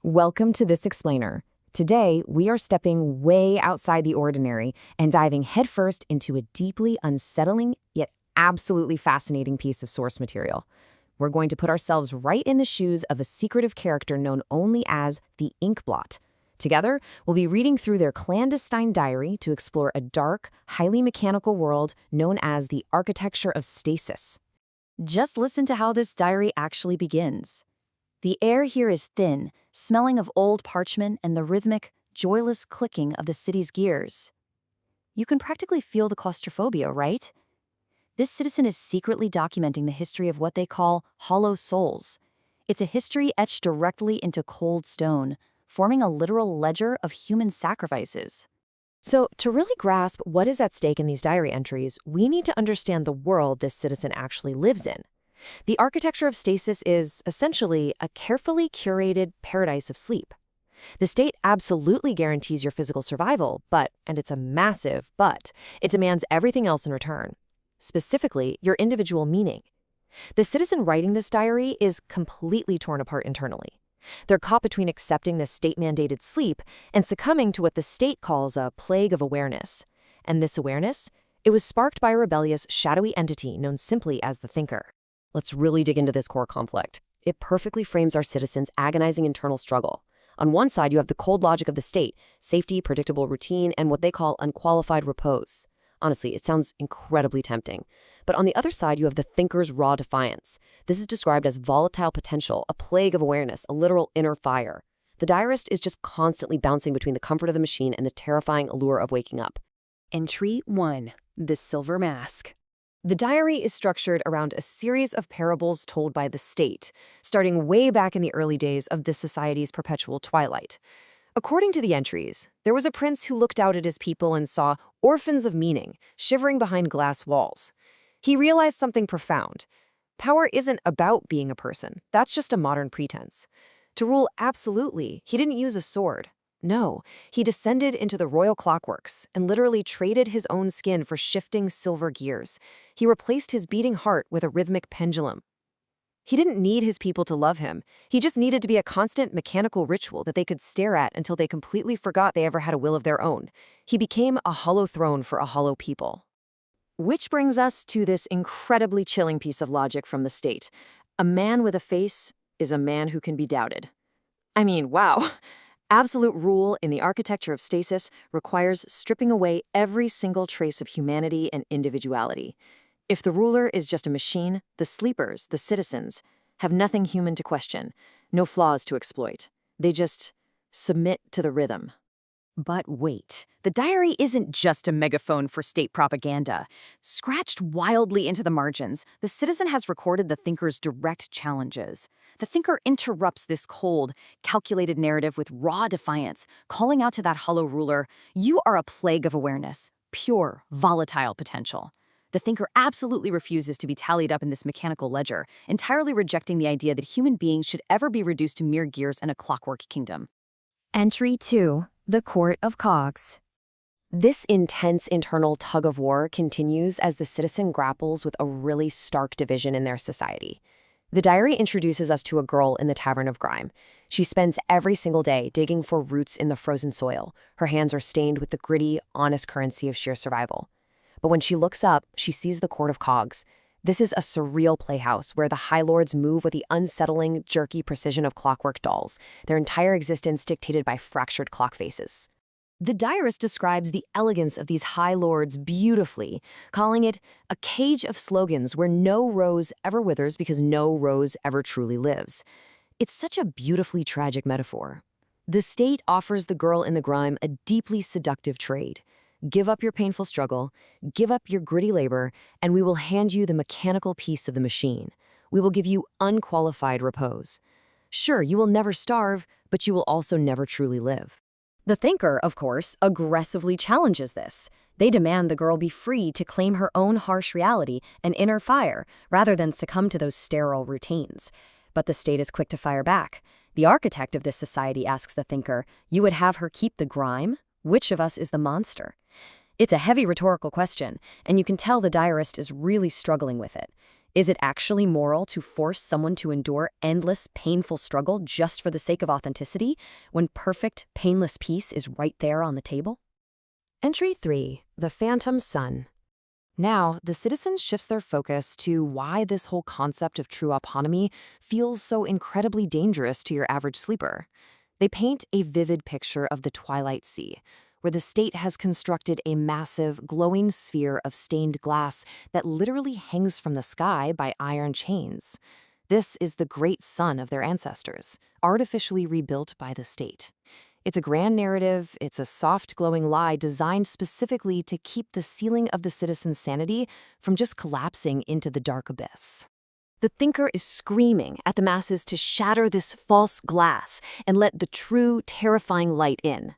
Welcome to This Explainer. Today, we are stepping way outside the ordinary and diving headfirst into a deeply unsettling yet absolutely fascinating piece of source material. We're going to put ourselves right in the shoes of a secretive character known only as the Inkblot. Together, we'll be reading through their clandestine diary to explore a dark, highly mechanical world known as the architecture of stasis. Just listen to how this diary actually begins. The air here is thin, smelling of old parchment and the rhythmic, joyless clicking of the city's gears. You can practically feel the claustrophobia, right? This citizen is secretly documenting the history of what they call hollow souls. It's a history etched directly into cold stone, forming a literal ledger of human sacrifices. So, to really grasp what is at stake in these diary entries, we need to understand the world this citizen actually lives in. The architecture of stasis is, essentially, a carefully curated paradise of sleep. The state absolutely guarantees your physical survival, but, and it's a massive but, it demands everything else in return. Specifically, your individual meaning. The citizen writing this diary is completely torn apart internally. They're caught between accepting this state-mandated sleep and succumbing to what the state calls a plague of awareness. And this awareness? It was sparked by a rebellious, shadowy entity known simply as the Thinker. Let's really dig into this core conflict. It perfectly frames our citizens' agonizing internal struggle. On one side, you have the cold logic of the state, safety, predictable routine, and what they call unqualified repose. Honestly, it sounds incredibly tempting. But on the other side, you have the Thinker's raw defiance. This is described as volatile potential, a plague of awareness, a literal inner fire. The diarist is just constantly bouncing between the comfort of the machine and the terrifying allure of waking up. Entry 1. The Silver Mask. The diary is structured around a series of parables told by the state, starting way back in the early days of this society's perpetual twilight. According to the entries, there was a prince who looked out at his people and saw orphans of meaning shivering behind glass walls. He realized something profound. Power isn't about being a person. That's just a modern pretense. To rule absolutely, he didn't use a sword. No, he descended into the royal clockworks and literally traded his own skin for shifting silver gears. He replaced his beating heart with a rhythmic pendulum. He didn't need his people to love him. He just needed to be a constant mechanical ritual that they could stare at until they completely forgot they ever had a will of their own. He became a hollow throne for a hollow people. Which brings us to this incredibly chilling piece of logic from the state. A man with a face is a man who can be doubted. I mean, wow. Absolute rule in the architecture of stasis requires stripping away every single trace of humanity and individuality. If the ruler is just a machine, the sleepers, the citizens, have nothing human to question, no flaws to exploit. They just submit to the rhythm. But wait, the diary isn't just a megaphone for state propaganda. Scratched wildly into the margins, the citizen has recorded the Thinker's direct challenges. The Thinker interrupts this cold, calculated narrative with raw defiance, calling out to that hollow ruler, "You are a plague of awareness, pure, volatile potential." The Thinker absolutely refuses to be tallied up in this mechanical ledger, entirely rejecting the idea that human beings should ever be reduced to mere gears in a clockwork kingdom. Entry 2. The Court of Cogs. This intense internal tug-of-war continues as the citizen grapples with a really stark division in their society. The diary introduces us to a girl in the Tavern of Grime. She spends every single day digging for roots in the frozen soil. Her hands are stained with the gritty, honest currency of sheer survival. But when she looks up, she sees the Court of Cogs. This is a surreal playhouse where the High Lords move with the unsettling, jerky precision of clockwork dolls, their entire existence dictated by fractured clock faces. The diarist describes the elegance of these High Lords beautifully, calling it a cage of slogans where no rose ever withers because no rose ever truly lives. It's such a beautifully tragic metaphor. The state offers the girl in the grime a deeply seductive trade. Give up your painful struggle, give up your gritty labor, and we will hand you the mechanical piece of the machine. We will give you unqualified repose. Sure, you will never starve, but you will also never truly live. The Thinker, of course, aggressively challenges this. They demand the girl be free to claim her own harsh reality and inner fire, rather than succumb to those sterile routines. But the state is quick to fire back. The architect of this society asks the Thinker, "You would have her keep the grime? Which of us is the monster?" It's a heavy rhetorical question, and you can tell the diarist is really struggling with it. Is it actually moral to force someone to endure endless, painful struggle just for the sake of authenticity, when perfect, painless peace is right there on the table? Entry 3. The Phantom Sun. Now, the citizens shifts their focus to why this whole concept of true autonomy feels so incredibly dangerous to your average sleeper. They paint a vivid picture of the Twilight Sea, where the state has constructed a massive, glowing sphere of stained glass that literally hangs from the sky by iron chains. This is the great sun of their ancestors, artificially rebuilt by the state. It's a grand narrative, it's a soft, glowing lie designed specifically to keep the ceiling of the citizen's sanity from just collapsing into the dark abyss. The thinker is screaming at the masses to shatter this false glass and let the true, terrifying light in.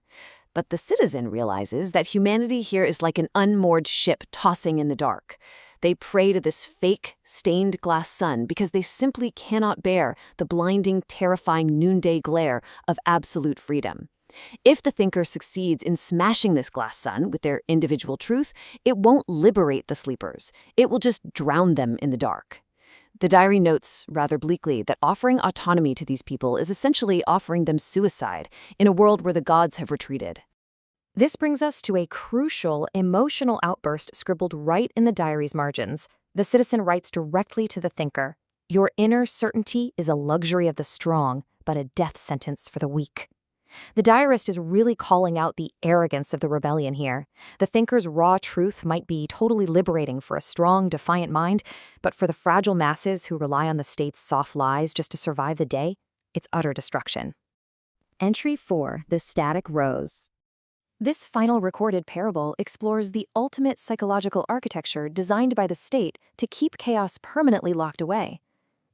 But the citizen realizes that humanity here is like an unmoored ship tossing in the dark. They pray to this fake, stained glass sun because they simply cannot bear the blinding, terrifying noonday glare of absolute freedom. If the thinker succeeds in smashing this glass sun with their individual truth, it won't liberate the sleepers. It will just drown them in the dark. The diary notes, rather bleakly, that offering autonomy to these people is essentially offering them suicide in a world where the gods have retreated. This brings us to a crucial, emotional outburst scribbled right in the diary's margins. The citizen writes directly to the thinker, "Your inner certainty is a luxury of the strong, but a death sentence for the weak." The diarist is really calling out the arrogance of the rebellion here. The thinker's raw truth might be totally liberating for a strong, defiant mind, but for the fragile masses who rely on the state's soft lies just to survive the day, it's utter destruction. Entry 4. The Static Rose. This final recorded parable explores the ultimate psychological architecture designed by the state to keep chaos permanently locked away.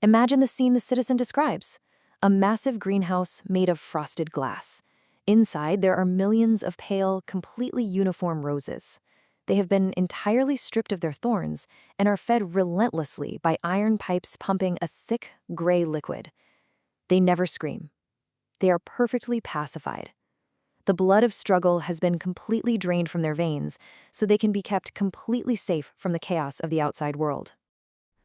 Imagine the scene the citizen describes. A massive greenhouse made of frosted glass. Inside, there are millions of pale, completely uniform roses. They have been entirely stripped of their thorns and are fed relentlessly by iron pipes pumping a thick, gray liquid. They never scream. They are perfectly pacified. The blood of struggle has been completely drained from their veins, so they can be kept completely safe from the chaos of the outside world.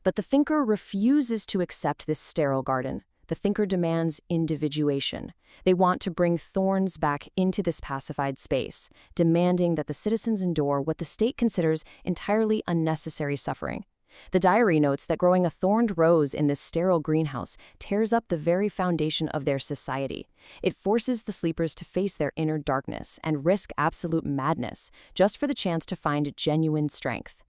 But the thinker refuses to accept this sterile garden. The thinker demands individuation. They want to bring thorns back into this pacified space, demanding that the citizens endure what the state considers entirely unnecessary suffering. The diary notes that growing a thorned rose in this sterile greenhouse tears up the very foundation of their society. It forces the sleepers to face their inner darkness and risk absolute madness just for the chance to find genuine strength.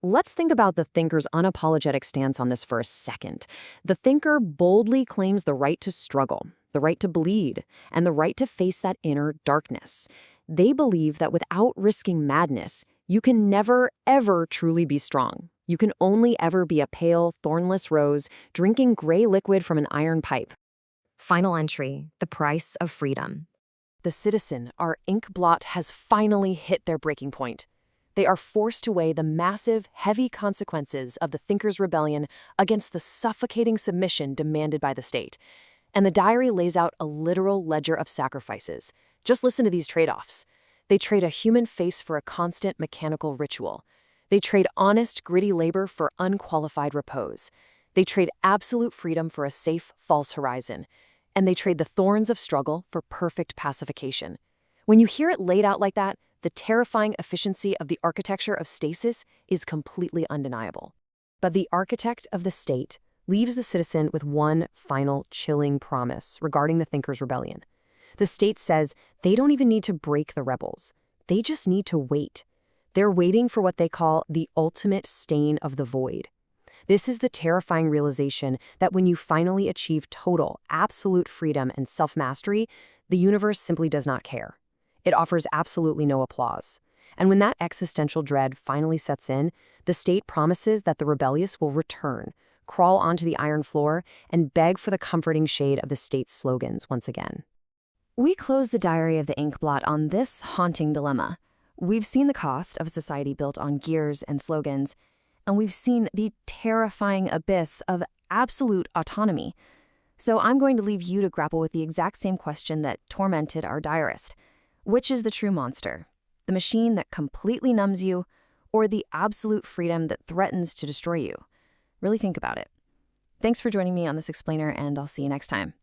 Let's think about the thinker's unapologetic stance on this for a second. The thinker boldly claims the right to struggle, the right to bleed, and the right to face that inner darkness. They believe that without risking madness, you can never, ever truly be strong. You can only ever be a pale, thornless rose drinking gray liquid from an iron pipe. Final entry, the price of freedom. The citizen, our ink blot, has finally hit their breaking point. They are forced to weigh the massive, heavy consequences of the thinker's rebellion against the suffocating submission demanded by the state. And the diary lays out a literal ledger of sacrifices. Just listen to these trade-offs. They trade a human face for a constant mechanical ritual. They trade honest, gritty labor for unqualified repose. They trade absolute freedom for a safe, false horizon. And they trade the thorns of struggle for perfect pacification. When you hear it laid out like that, the terrifying efficiency of the architecture of stasis is completely undeniable. But the architect of the state leaves the citizen with one final chilling promise regarding the thinker's rebellion. The state says they don't even need to break the rebels. They just need to wait. They're waiting for what they call the ultimate stain of the void. This is the terrifying realization that when you finally achieve total, absolute freedom and self-mastery, the universe simply does not care. It offers absolutely no applause. And when that existential dread finally sets in, the state promises that the rebellious will return, crawl onto the iron floor, and beg for the comforting shade of the state's slogans once again. We close the diary of the inkblot on this haunting dilemma. We've seen the cost of a society built on gears and slogans, and we've seen the terrifying abyss of absolute autonomy. So I'm going to leave you to grapple with the exact same question that tormented our diarist. Which is the true monster? The machine that completely numbs you, or the absolute freedom that threatens to destroy you? Really think about it. Thanks for joining me on this explainer, and I'll see you next time.